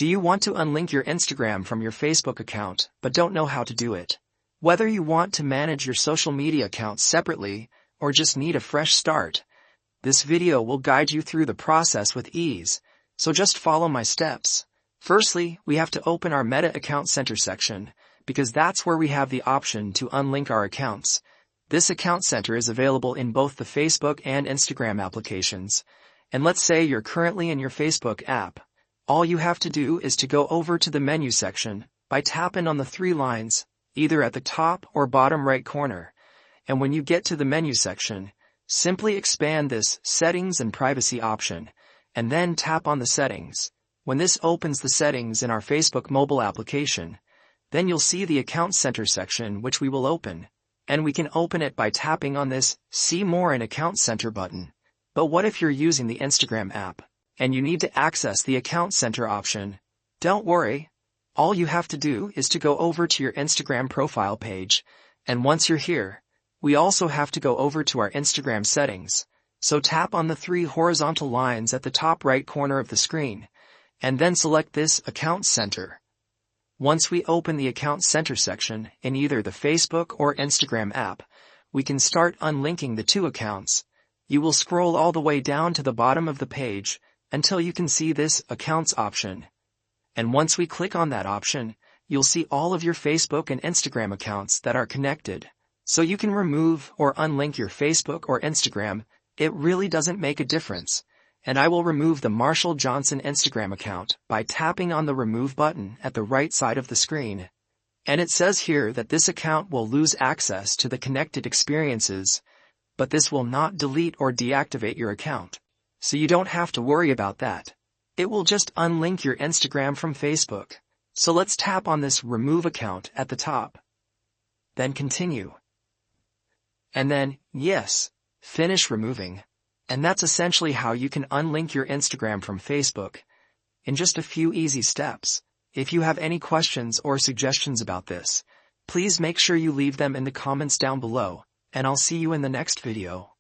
Do you want to unlink your Instagram from your Facebook account, but don't know how to do it? Whether you want to manage your social media accounts separately, or just need a fresh start, this video will guide you through the process with ease, so just follow my steps. Firstly, we have to open our Meta Account Center section, because that's where we have the option to unlink our accounts. This account center is available in both the Facebook and Instagram applications. And let's say you're currently in your Facebook app. All you have to do is to go over to the menu section by tapping on the three lines, either at the top or bottom right corner. And when you get to the menu section, simply expand this Settings and Privacy option, and then tap on the Settings. When this opens the settings in our Facebook mobile application, then you'll see the Account Center section, which we will open. And we can open it by tapping on this See More in Account Center button. But what if you're using the Instagram app, and you need to access the Account Center option? Don't worry. All you have to do is to go over to your Instagram profile page, and once you're here, we also have to go over to our Instagram settings. So tap on the three horizontal lines at the top right corner of the screen, and then select this Account Center. Once we open the Account Center section in either the Facebook or Instagram app, we can start unlinking the two accounts. You will scroll all the way down to the bottom of the page until you can see this Accounts option. And once we click on that option, you'll see all of your Facebook and Instagram accounts that are connected. So you can remove or unlink your Facebook or Instagram. It really doesn't make a difference. And I will remove the Marshall Johnson Instagram account by tapping on the Remove button at the right side of the screen. And it says here that this account will lose access to the connected experiences, but this will not delete or deactivate your account. So you don't have to worry about that. It will just unlink your Instagram from Facebook. So let's tap on this Remove account at the top. Then Continue. And then, yes, Finish removing. And that's essentially how you can unlink your Instagram from Facebook in just a few easy steps. If you have any questions or suggestions about this, please make sure you leave them in the comments down below, and I'll see you in the next video.